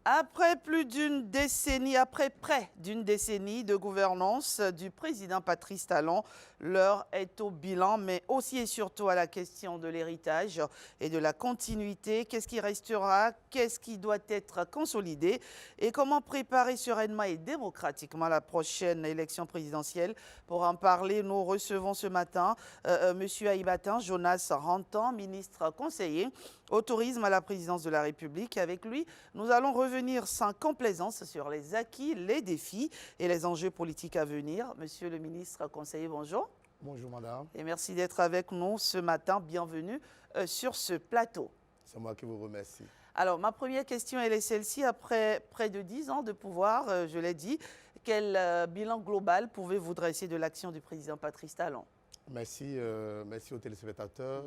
Après plus d'une décennie, après près d'une décennie de gouvernance du président Patrice Talon, l'heure est au bilan, mais aussi et surtout à la question de l'héritage et de la continuité. Qu'est-ce qui restera? Qu'est-ce qui doit être consolidé? Et comment préparer sereinement et démocratiquement la prochaine élection présidentielle? Pour en parler, nous recevons ce matin M. Aïbatin Jonas Rantan, ministre conseiller au tourisme à la présidence de la République. Avec lui, nous allons revenir sans complaisance sur les acquis, les défis et les enjeux politiques à venir. Monsieur le ministre conseiller, bonjour. Bonjour madame. Et merci d'être avec nous ce matin. Bienvenue sur ce plateau. C'est moi qui vous remercie. Alors, ma première question, elle est celle-ci. Après près de 10 ans de pouvoir, je l'ai dit, quel bilan global pouvez-vous dresser de l'action du président Patrice Talon? Merci, merci aux téléspectateurs.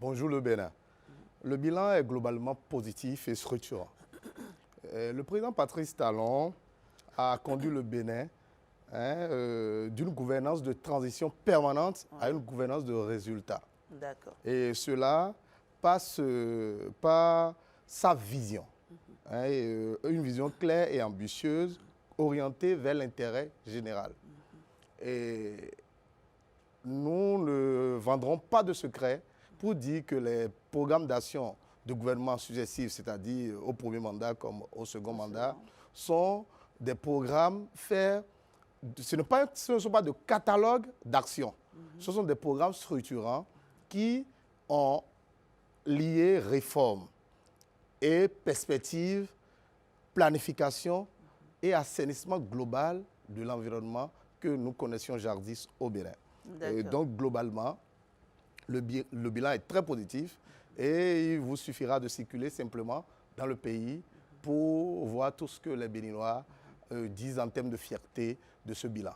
Bonjour le Bénin. Le bilan est globalement positif et structurant. Le président Patrice Talon a conduit le Bénin d'une gouvernance de transition permanente à une gouvernance de résultats. D'accord. Et cela passe par sa vision, une vision claire et ambitieuse, orientée vers l'intérêt général. Et nous ne vendrons pas de secret pour dire que les programmes d'action de gouvernement successifs, c'est-à-dire au premier mandat comme au second mandat, sont des programmes faits, ce ne sont pas de catalogue d'actions, ce sont des programmes structurants qui ont lié réforme et perspective, planification et assainissement global de l'environnement que nous connaissions jadis au Bénin. Donc globalement, le bilan est très positif et il vous suffira de circuler simplement dans le pays pour voir tout ce que les Béninois disent en termes de fierté de ce bilan.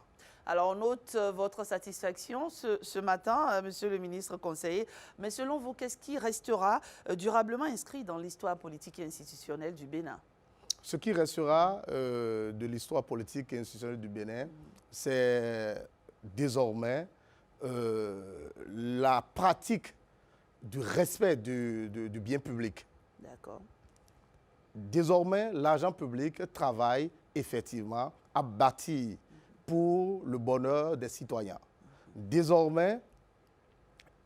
Alors, on note votre satisfaction ce matin, monsieur le ministre conseiller. Mais selon vous, qu'est-ce qui restera durablement inscrit dans l'histoire politique et institutionnelle du Bénin? Ce qui restera de l'histoire politique et institutionnelle du Bénin, c'est désormais la pratique du respect du bien public. D'accord. Désormais, l'agent public travaille effectivement à bâtir pour le bonheur des citoyens. Désormais,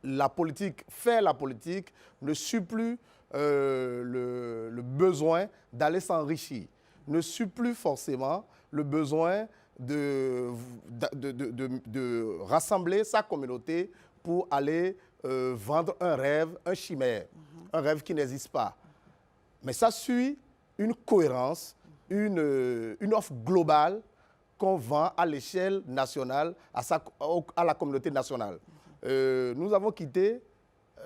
la politique, faire la politique ne suit plus le besoin d'aller s'enrichir, ne suit plus forcément le besoin de rassembler sa communauté pour aller vendre un rêve, un chimère, un rêve qui n'existe pas. Mais ça suit une cohérence, une offre globale qu'on vend à l'échelle nationale, à la communauté nationale. Nous avons quitté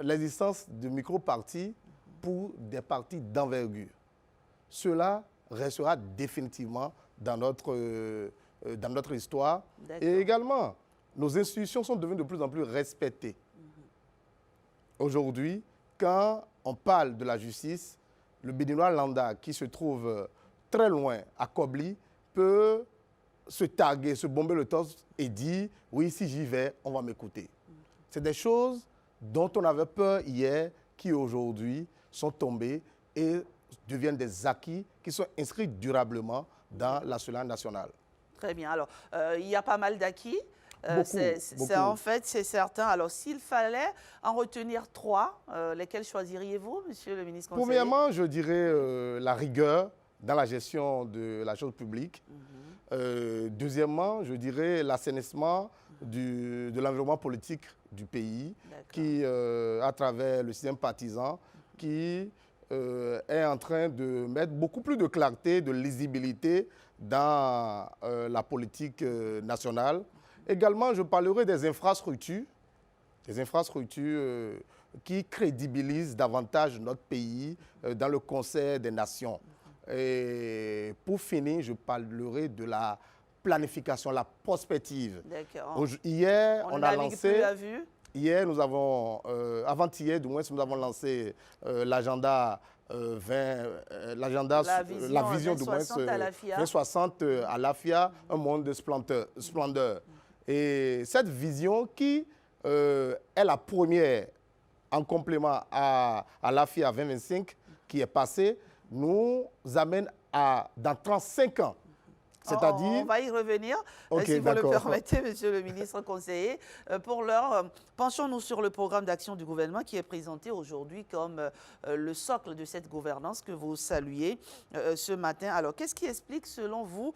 l'existence de micro-partis pour des partis d'envergure. Cela restera définitivement dans notre histoire. Et également, nos institutions sont devenues de plus en plus respectées. Aujourd'hui, quand on parle de la justice, le Béninois lambda qui se trouve très loin à Kobli peut se taguer, se bomber le torse et dire « oui, si j'y vais, on va m'écouter ». C'est des choses dont on avait peur hier qui aujourd'hui sont tombées et deviennent des acquis qui sont inscrits durablement dans l'arsenal national. Très bien. Alors, il y a pas mal d'acquis. Beaucoup. En fait, c'est certain. Alors, s'il fallait en retenir 3, lesquels choisiriez-vous, monsieur le ministre conseiller? Premièrement, je dirais la rigueur dans la gestion de la chose publique. Deuxièmement, je dirais l'assainissement de l'environnement politique du pays, qui, à travers le système partisan, qui est en train de mettre beaucoup plus de clarté, de lisibilité dans la politique nationale. Également, je parlerai des infrastructures qui crédibilisent davantage notre pays dans le concert des nations. Et pour finir, je parlerai de la planification, la prospective. D'accord. Hier, on a lancé... Hier, nous avons, avant-hier, du moins, nous avons lancé l'agenda 20, la vision du moins 2060 à l'AFIA, un monde de splendeur. Et cette vision qui est la première en complément à l'AFIA 2025 qui est passée, nous amène dans 35 ans. C'est-à-dire... On va y revenir, si vous le permettez, monsieur le ministre conseiller. Pour l'heure, penchons-nous sur le programme d'action du gouvernement qui est présenté aujourd'hui comme le socle de cette gouvernance que vous saluez ce matin. Alors, qu'est-ce qui explique, selon vous,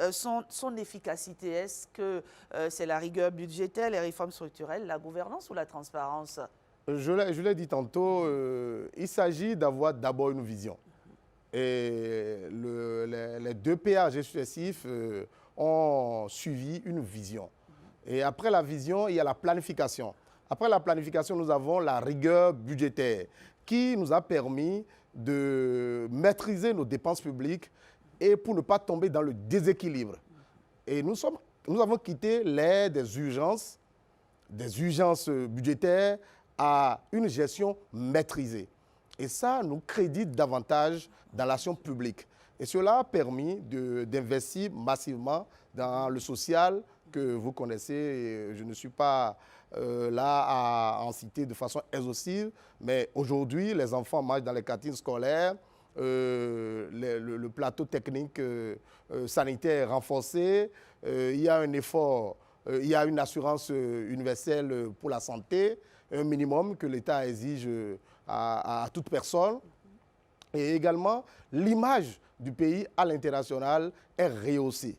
son efficacité? Est-ce que c'est la rigueur budgétaire, les réformes structurelles, la gouvernance ou la transparence? Je l'ai dit tantôt, il s'agit d'avoir d'abord une vision. Et les deux PAG successifs ont suivi une vision. Et après la vision, il y a la planification. Après la planification, nous avons la rigueur budgétaire qui nous a permis de maîtriser nos dépenses publiques et pour ne pas tomber dans le déséquilibre. Et nous avons quitté l'ère des urgences budgétaires à une gestion maîtrisée. Et ça nous crédite davantage dans l'action publique. Et cela a permis d'investir massivement dans le social que vous connaissez. Je ne suis pas là à en citer de façon exhaustive, mais aujourd'hui, les enfants mangent dans les cantines scolaires, le plateau technique sanitaire est renforcé, il y a un effort, il y a une assurance universelle pour la santé, un minimum que l'État exige à toute personne. Et également, l'image du pays à l'international est rehaussée.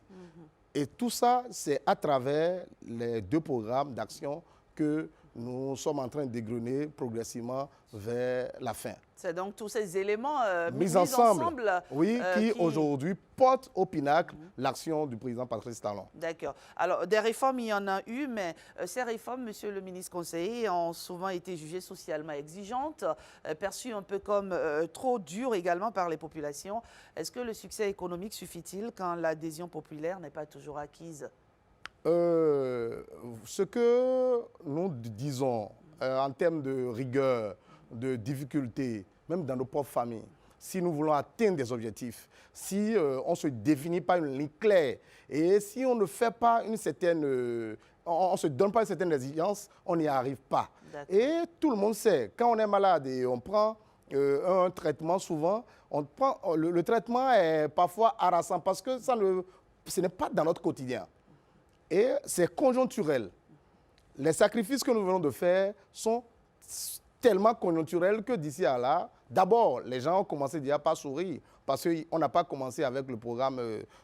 Et tout ça, c'est à travers les deux programmes d'action que nous sommes en train d'égrener progressivement vers la fin. C'est donc tous ces éléments mis ensemble, oui, qui aujourd'hui portent au pinacle l'action du président Patrice Talon. D'accord. Alors, des réformes, il y en a eu, mais ces réformes, monsieur le ministre conseiller, ont souvent été jugées socialement exigeantes, perçues un peu comme trop dures également par les populations. Est-ce que le succès économique suffit-il quand l'adhésion populaire n'est pas toujours acquise? Ce que nous disons en termes de rigueur, de difficultés, même dans nos propres familles, si nous voulons atteindre des objectifs, si on ne se définit pas une ligne claire et si on ne fait pas une certaine... on ne se donne pas une certaine exigence, on n'y arrive pas. Et tout le monde sait, quand on est malade et on prend un traitement, souvent, le traitement est parfois harassant parce que ce n'est pas dans notre quotidien. Et c'est conjoncturel. Les sacrifices que nous venons de faire sont tellement conjoncturels que d'ici à là, d'abord, les gens ont commencé déjà par sourire parce qu'on n'a pas commencé avec le programme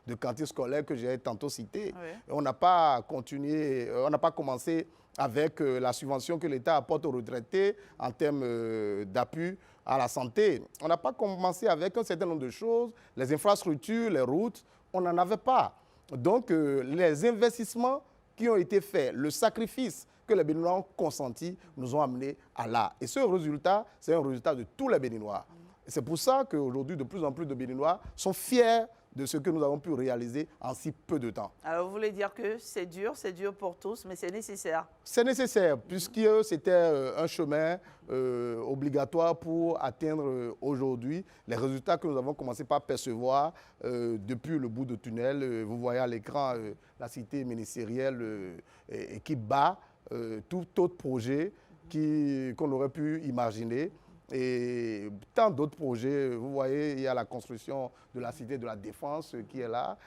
de cantine scolaire que j'ai tantôt cité. Oui. On n'a pas continué, on n'a pas commencé avec la subvention que l'État apporte aux retraités en termes d'appui à la santé. On n'a pas commencé avec un certain nombre de choses, les infrastructures, les routes, on n'en avait pas. Donc, les investissements qui ont été faits, le sacrifice que les Béninois ont consenti, nous ont amenés à là. Et ce résultat, c'est un résultat de tous les Béninois. C'est pour ça qu'aujourd'hui, de plus en plus de Béninois sont fiers de ce que nous avons pu réaliser en si peu de temps. Alors, vous voulez dire que c'est dur pour tous, mais c'est nécessaire? C'est nécessaire, puisque c'était un chemin obligatoire pour atteindre aujourd'hui les résultats que nous avons commencé par percevoir depuis le bout de tunnel. Vous voyez à l'écran la cité ministérielle qui bat tout autre projet qu'on aurait pu imaginer. Et tant d'autres projets, vous voyez, il y a la construction de la cité de la Défense qui est là.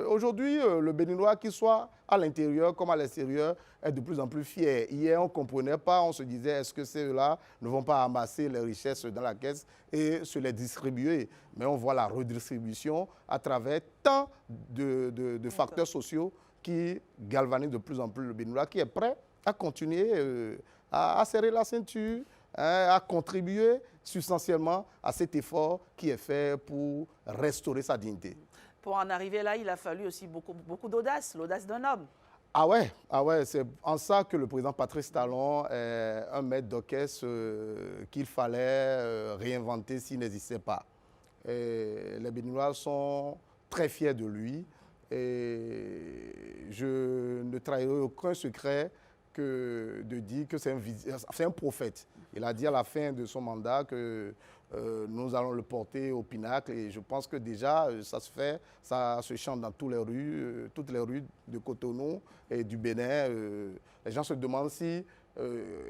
Aujourd'hui, le Béninois, qu'il soit à l'intérieur comme à l'extérieur, est de plus en plus fier. Hier, on ne comprenait pas, on se disait, est-ce que ceux-là ne vont pas amasser les richesses dans la caisse et se les distribuer? Mais on voit la redistribution à travers tant de facteurs sociaux qui galvanisent de plus en plus le Béninois, qui est prêt à continuer à serrer la ceinture, à contribuer substantiellement à cet effort qui est fait pour restaurer sa dignité. Pour en arriver là, il a fallu aussi beaucoup d'audace, l'audace d'un homme. Ah ouais, c'est en ça que le président Patrice Talon est un maître d'orchestre qu'il fallait réinventer s'il n'existait pas. Et les Béninois sont très fiers de lui et je ne trahirai aucun secret que de dire que c'est un prophète. Il a dit à la fin de son mandat que nous allons le porter au pinacle et je pense que déjà ça se fait, ça se chante dans toutes les rues de Cotonou et du Bénin. Les gens se demandent si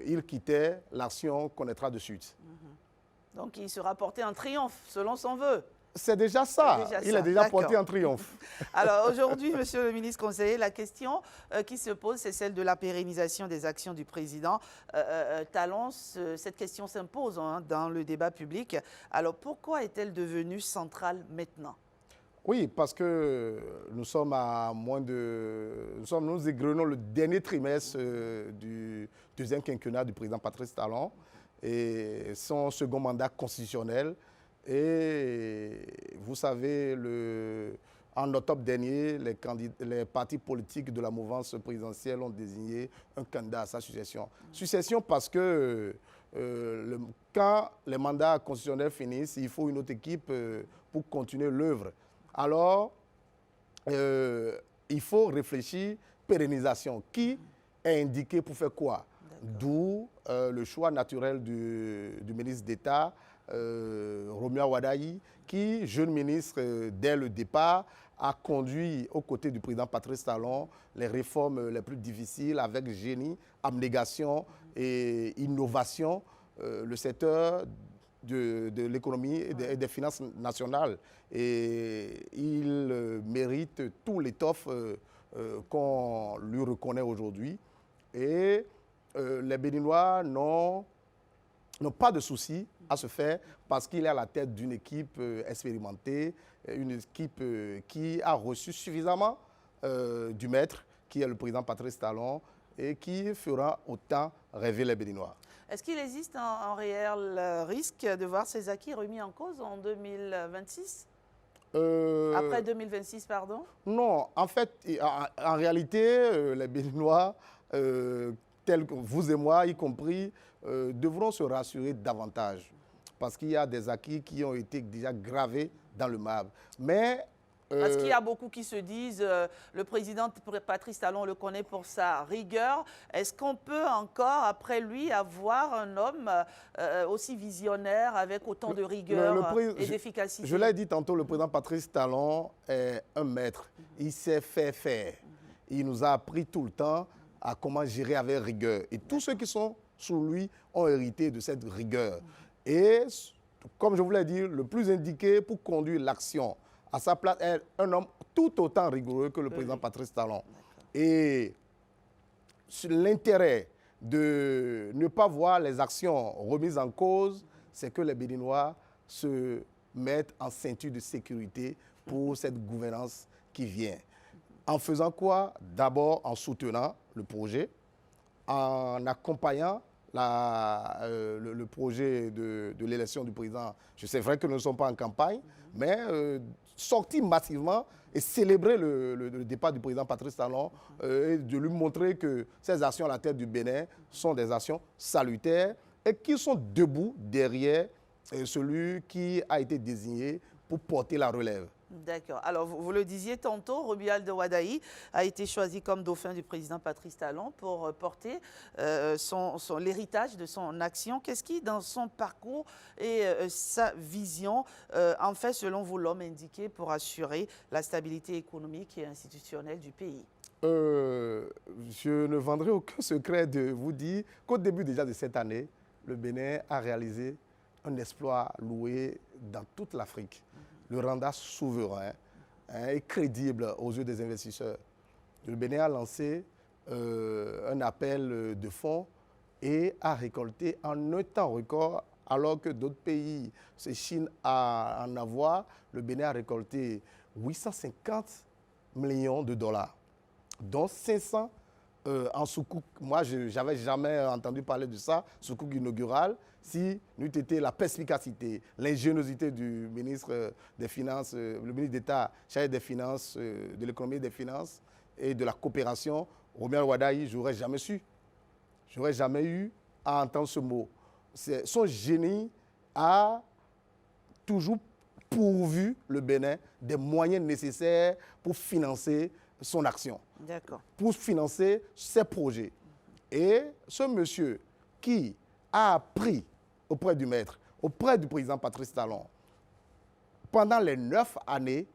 il quittait, l'action connaîtra de suite. Donc il sera porté en triomphe selon son vœu. C'est déjà ça. Il est déjà porté en triomphe. Alors aujourd'hui, monsieur le ministre conseiller, la question qui se pose, c'est celle de la pérennisation des actions du président Talon. Cette question s'impose dans le débat public. Alors pourquoi est-elle devenue centrale maintenant? Oui, parce que nous sommes à nous égrenons le dernier trimestre du deuxième quinquennat du président Patrice Talon et son second mandat constitutionnel. Et vous savez, en octobre dernier, les partis politiques de la mouvance présidentielle ont désigné un candidat à sa succession. Succession parce que quand les mandats constitutionnels finissent, il faut une autre équipe pour continuer l'œuvre. Alors, il faut réfléchir pérennisation. Qui est indiqué pour faire quoi? D'où le choix naturel du ministre d'État, Romuald Wadayi, qui, jeune ministre dès le départ, a conduit aux côtés du président Patrice Talon les réformes les plus difficiles avec génie, abnégation et innovation, le secteur de l'économie et des finances nationales. Et il mérite tout l'étoffe qu'on lui reconnaît aujourd'hui. Et les Béninois n'ont pas de souci à se faire parce qu'il est à la tête d'une équipe expérimentée, une équipe qui a reçu suffisamment du maître, qui est le président Patrice Talon, et qui fera autant rêver les Béninois. Est-ce qu'il existe un réel risque de voir ces acquis remis en cause en 2026 ? Après 2026, pardon? Non, en fait, en réalité, les Béninois, tels que vous et moi, y compris, devront se rassurer davantage parce qu'il y a des acquis qui ont été déjà gravés dans le marbre. Mais parce qu'il y a beaucoup qui se disent, le président Patrice Talon le connaît pour sa rigueur. Est-ce qu'on peut encore, après lui, avoir un homme aussi visionnaire, avec autant de rigueur et d'efficacité? Je l'ai dit tantôt, le président Patrice Talon est un maître. Il sait faire. Il nous a appris tout le temps à comment gérer avec rigueur. Et tous ceux qui sont sous lui ont hérité de cette rigueur. Et comme je vous l'ai dit, le plus indiqué pour conduire l'action à sa place est un homme tout autant rigoureux que le président Patrice Talon. Et l'intérêt de ne pas voir les actions remises en cause, c'est que les Béninois se mettent en ceinture de sécurité pour cette gouvernance qui vient. En faisant quoi? D'abord en soutenant le projet, en accompagnant le projet de l'élection du président. C'est vrai que nous ne sommes pas en campagne, mais sortir massivement et célébrer le départ du président Patrice Talon et de lui montrer que ces actions à la tête du Bénin sont des actions salutaires et qui sont debout derrière celui qui a été désigné pour porter la relève. D'accord. Alors, vous le disiez tantôt, Romuald Wadayi a été choisi comme dauphin du président Patrice Talon pour porter l'héritage de son action. Qu'est-ce qui, dans son parcours et sa vision, en fait, selon vous, l'homme indiqué pour assurer la stabilité économique et institutionnelle du pays? Je ne vendrai aucun secret de vous dire qu'au début déjà de cette année, le Bénin a réalisé un exploit loué dans toute l'Afrique. Le rendant souverain et crédible aux yeux des investisseurs. Le Bénin a lancé un appel de fonds et a récolté en un temps record, alors que d'autres pays se chinent à en avoir. Le Bénin a récolté 850 millions de dollars, dont 500 en soukouk. Moi, je n'avais jamais entendu parler de ça, soukouk inaugural. Si n'eût été la perspicacité, l'ingéniosité du ministre des Finances, le ministre d'État chargé des Finances, de l'économie et des Finances et de la coopération, Romuald Wadayi, je n'aurais jamais su. Je n'aurais jamais eu à entendre ce mot. Son génie a toujours pourvu le Bénin des moyens nécessaires pour financer son action, pour financer ses projets. Et ce monsieur qui a appris auprès du maître, auprès du président Patrice Talon, pendant les 9 années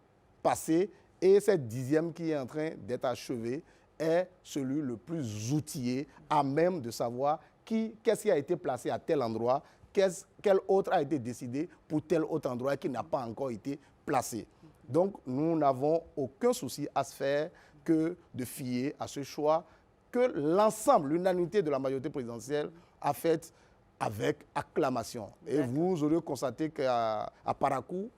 passées, et cette 10e qui est en train d'être achevée, est celui le plus outillé, à même de savoir qu'est-ce qui a été placé à tel endroit, quel autre a été décidé pour tel autre endroit qui n'a pas encore été placé. Donc, nous n'avons aucun souci à se faire que de fier à ce choix que l'ensemble, l'unanimité de la majorité présidentielle a fait avec acclamation. Et vous aurez constaté qu'à Parakou,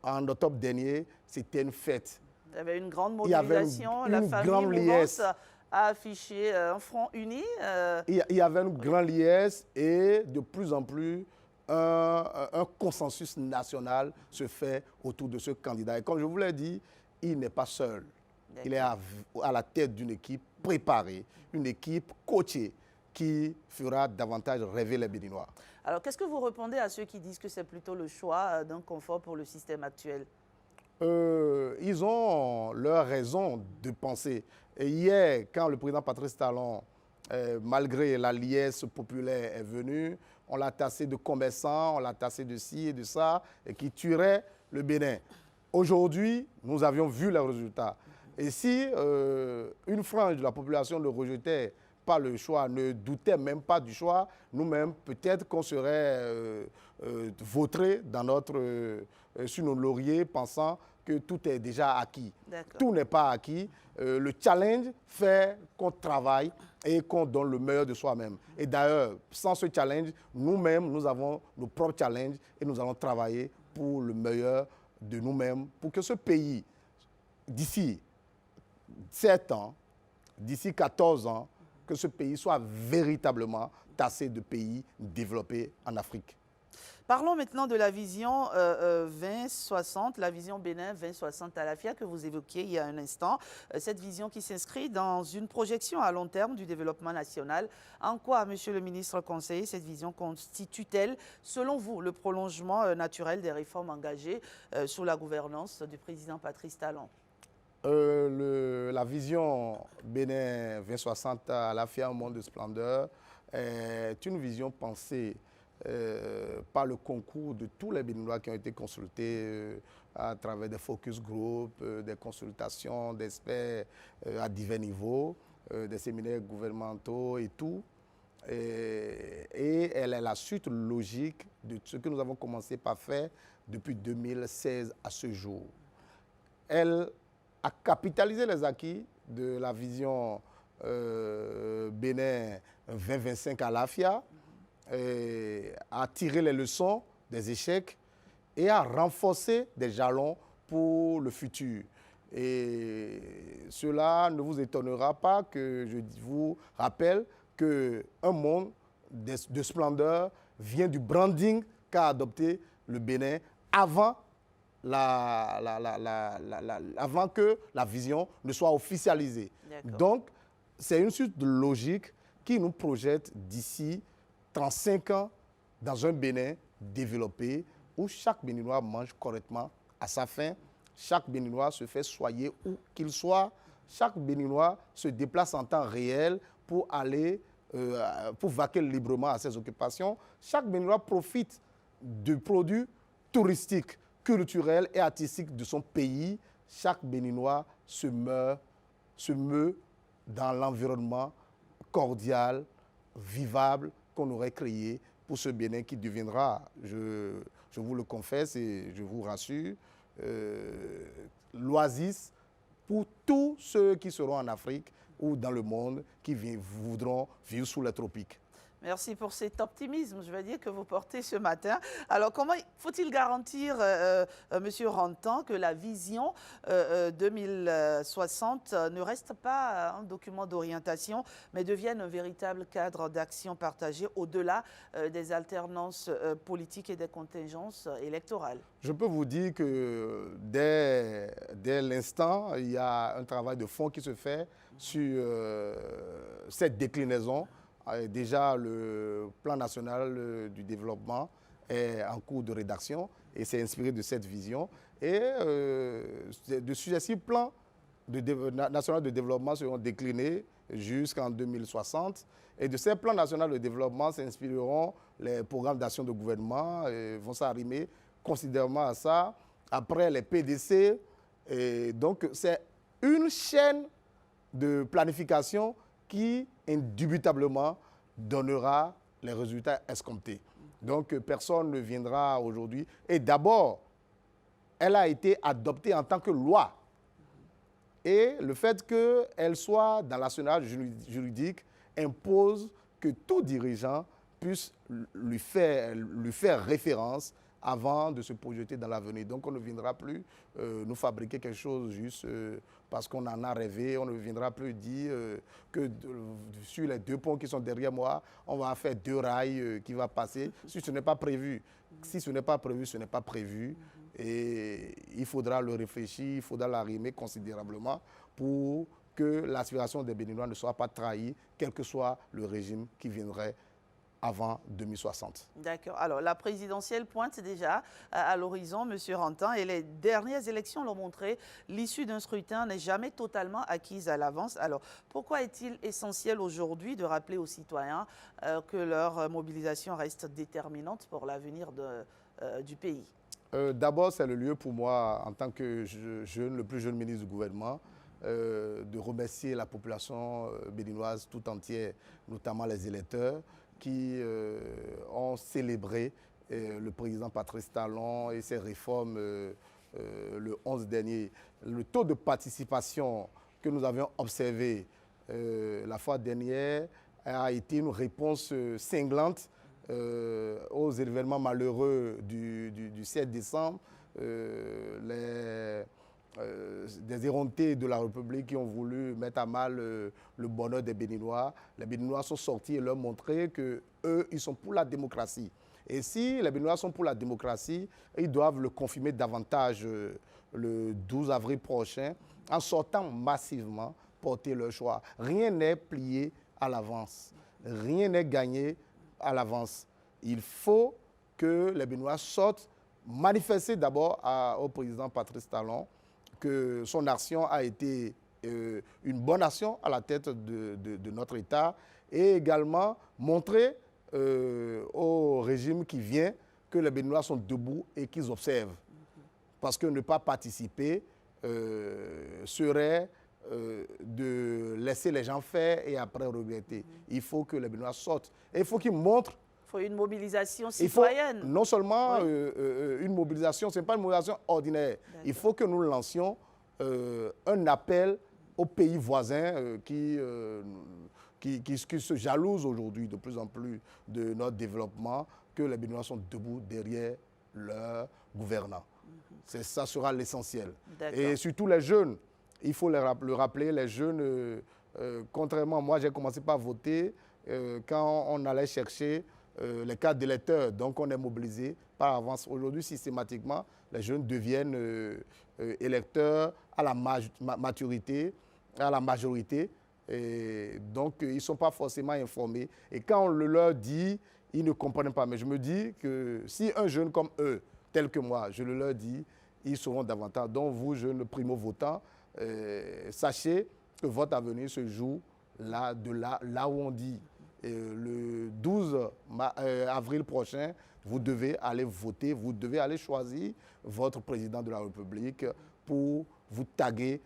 en octobre dernier, c'était une fête. Il y avait une grande mobilisation, la famille mouvante a affiché un front uni. Il y avait une grande liesse et de plus en plus, un consensus national se fait autour de ce candidat. Et comme je vous l'ai dit, il n'est pas seul. Il est à la tête d'une équipe préparée, une équipe coachée qui fera davantage rêver les Béninois. Alors, qu'est-ce que vous répondez à ceux qui disent que c'est plutôt le choix d'un confort pour le système actuel? Ils ont leur raison de penser. Et hier, quand le président Patrice Talon, malgré la liesse populaire, est venu, on l'a tassé de commerçants, on l'a tassé de ci et de ça, et qui tuerait le Bénin. Aujourd'hui, nous avions vu les résultats. Et si une frange de la population le rejetait pas le choix, ne doutait même pas du choix, nous-mêmes, peut-être qu'on serait vautrés sur nos lauriers, pensant que tout est déjà acquis. Tout n'est pas acquis. Le challenge fait qu'on travaille et qu'on donne le meilleur de soi-même. Et d'ailleurs, sans ce challenge, nous-mêmes, nous avons nos propres challenges et nous allons travailler pour le meilleur de nous-mêmes, pour que ce pays, d'ici 7 ans, d'ici 14 ans, que ce pays soit véritablement tassé de pays développés en Afrique. Parlons maintenant de la vision 2060, la vision Bénin 2060 à l'AFIA que vous évoquiez il y a un instant. Cette vision qui s'inscrit dans une projection à long terme du développement national. En quoi, monsieur le ministre conseiller, cette vision constitue-t-elle, selon vous, le prolongement naturel des réformes engagées sous la gouvernance du président Patrice Talon? La vision Bénin 2060 à l'AFIA, un monde de splendeur, est une vision pensée par le concours de tous les Béninois qui ont été consultés à travers des focus groups, des consultations d'experts à divers niveaux, des séminaires gouvernementaux et tout. Et elle est la suite logique de ce que nous avons commencé par faire depuis 2016 à ce jour. Elle a capitalisé les acquis de la vision Bénin 2025 à l'AFIA, à tirer les leçons des échecs et à renforcer des jalons pour le futur. Et cela ne vous étonnera pas que je vous rappelle qu'un monde de splendeur vient du branding qu'a adopté le Bénin avant que la vision ne soit officialisée. Donc, c'est une suite de logique qui nous projette d'ici 35 ans dans un Bénin développé où chaque Béninois mange correctement à sa faim, chaque Béninois se fait soigner où qu'il soit, chaque Béninois se déplace en temps réel pour aller, pour vaquer librement à ses occupations, chaque Béninois profite de produits touristiques, culturels et artistiques de son pays, chaque Béninois se meut dans l'environnement cordial, vivable qu'on aurait créé pour ce Bénin qui deviendra, je vous le confesse et je vous rassure, l'oasis pour tous ceux qui seront en Afrique ou dans le monde qui voudront vivre sous les tropiques. Merci pour cet optimisme, je vais dire, que vous portez ce matin. Alors, comment faut-il garantir, Monsieur Rantan, que la vision 2060 ne reste pas un document d'orientation, mais devienne un véritable cadre d'action partagé au-delà des alternances politiques et des contingences électorales? Je peux vous dire que dès l'instant, il y a un travail de fond qui se fait sur cette déclinaison. Déjà, le plan national du développement est en cours de rédaction et c'est inspiré de cette vision. Et de successifs plans nationaux de développement seront déclinés jusqu'en 2060. Et de ces plans nationaux de développement s'inspireront les programmes d'action de gouvernement et vont s'arrimer considérablement à ça. Après, les PDC. Et donc, c'est une chaîne de planification qui indubitablement donnera les résultats escomptés. Donc, personne ne viendra aujourd'hui. Et d'abord, elle a été adoptée en tant que loi. Et le fait qu'elle soit dans l'arsenal juridique impose que tout dirigeant puisse lui faire référence avant de se projeter dans l'avenir. Donc on ne viendra plus nous fabriquer quelque chose juste parce qu'on en a rêvé. On ne viendra plus dire que sur les 2 ponts qui sont derrière moi, on va faire 2 rails qui vont passer. Si ce n'est pas prévu, si ce n'est pas prévu, ce n'est pas prévu. Et il faudra le réfléchir, il faudra l'arrimer considérablement pour que l'aspiration des Béninois ne soit pas trahie, quel que soit le régime qui viendrait avant 2060. D'accord. Alors, la présidentielle pointe déjà à l'horizon, M. Rantan, et les dernières élections l'ont montré, l'issue d'un scrutin n'est jamais totalement acquise à l'avance. Alors, pourquoi est-il essentiel aujourd'hui de rappeler aux citoyens que leur mobilisation reste déterminante pour l'avenir du pays? D'abord, c'est le lieu pour moi, en tant que le plus jeune ministre du gouvernement, de remercier la population béninoise tout entière, notamment les électeurs, qui ont célébré le président Patrice Talon et ses réformes le 11 dernier. Le taux de participation que nous avions observé la fois dernière a été une réponse cinglante aux événements malheureux du 7 décembre. Des éreintés de la République qui ont voulu mettre à mal le bonheur des Béninois. Les Béninois sont sortis et leur montrer qu'eux, ils sont pour la démocratie. Et si les Béninois sont pour la démocratie, ils doivent le confirmer davantage le 12 avril prochain en sortant massivement porter leur choix. Rien n'est plié à l'avance. Rien n'est gagné à l'avance. Il faut que les Béninois sortent, manifester d'abord au président Patrice Talon que son action a été une bonne action à la tête de notre État et également montrer au régime qui vient que les Béninois sont debout et qu'ils observent. Parce que ne pas participer serait de laisser les gens faire et après regretter. Il faut que les Béninois sortent. Et il faut qu'ils montrent. Il faut une mobilisation citoyenne. Non seulement une mobilisation, ce n'est pas une mobilisation ordinaire. Il faut que nous lancions un appel aux pays voisins qui se jalousent aujourd'hui de plus en plus de notre développement, que les Béninois sont debout derrière leurs gouvernants. Ça sera l'essentiel. Et surtout les jeunes, il faut le rappeler, les jeunes, contrairement, moi j'ai commencé par voter quand on allait chercher les cartes d'électeurs, donc on est mobilisé par avance. Aujourd'hui, systématiquement, les jeunes deviennent électeurs à la maturité, à la majorité, et donc ils ne sont pas forcément informés. Et quand on le leur dit, ils ne comprennent pas. Mais je me dis que si un jeune comme eux, tel que moi, je le leur dis, ils seront davantage. Donc vous, jeunes primo-votants, sachez que votre avenir se joue là où on dit. Le 12 avril prochain, vous devez aller voter, vous devez aller choisir votre président de la République pour vous taguer,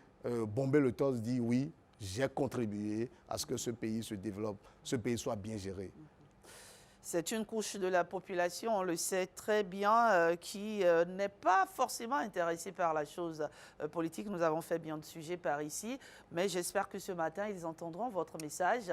bomber le torse, dire oui, j'ai contribué à ce que ce pays se développe, ce pays soit bien géré. C'est une couche de la population, on le sait très bien, qui n'est pas forcément intéressée par la chose politique. Nous avons fait bien de sujets par ici, mais j'espère que ce matin, ils entendront votre message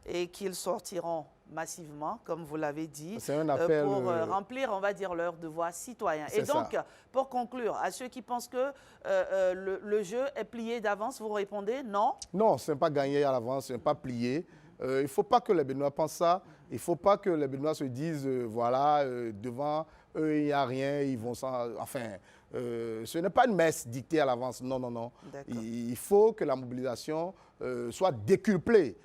et qu'ils sortiront massivement, comme vous l'avez dit, un appel, pour remplir, on va dire, leur devoir citoyen. Et donc, pour conclure, à ceux qui pensent que le jeu est plié d'avance, vous répondez non? Non, ce n'est pas gagné à l'avance, ce n'est pas plié. Il ne faut pas que les Béninois pensent ça. Il ne faut pas que les Béninois se disent, voilà, devant eux, il n'y a rien, ils vont s'en... Enfin, ce n'est pas une messe dictée à l'avance. Non, non, non. Il faut que la mobilisation soit décuplée.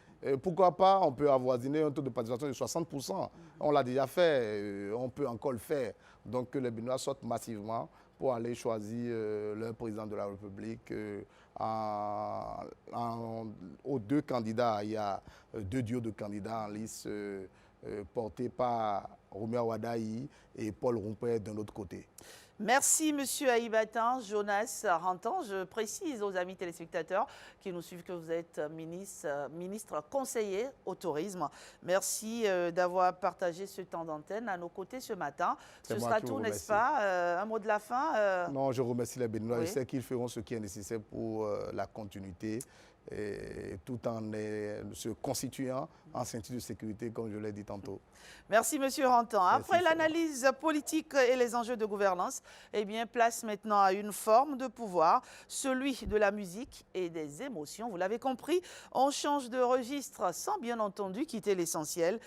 Pourquoi pas, on peut avoisiner un taux de participation de 60%. On l'a déjà fait, on peut encore le faire. Donc que les Béninois sortent massivement pour aller choisir leur président de la République. Aux 2 candidats, il y a 2 duos de candidats en lice portés par Roméo Wadaï et Paul Rompé d'un autre côté. Merci, Monsieur Aïbatan, Jonas Rantan. Je précise aux amis téléspectateurs qui nous suivent que vous êtes ministre conseiller au tourisme. Merci d'avoir partagé ce temps d'antenne à nos côtés ce matin. Ce sera tout, n'est-ce pas? Un mot de la fin? Non, je remercie les Béninois. Oui. Je sais qu'ils feront ce qui est nécessaire pour la continuité, et tout en se constituant en ceinture de sécurité, comme je l'ai dit tantôt. Merci, Monsieur Rantan. Après Merci, l'analyse politique et les enjeux de gouvernance, eh bien, place maintenant à une forme de pouvoir, celui de la musique et des émotions. Vous l'avez compris, on change de registre sans bien entendu quitter l'essentiel.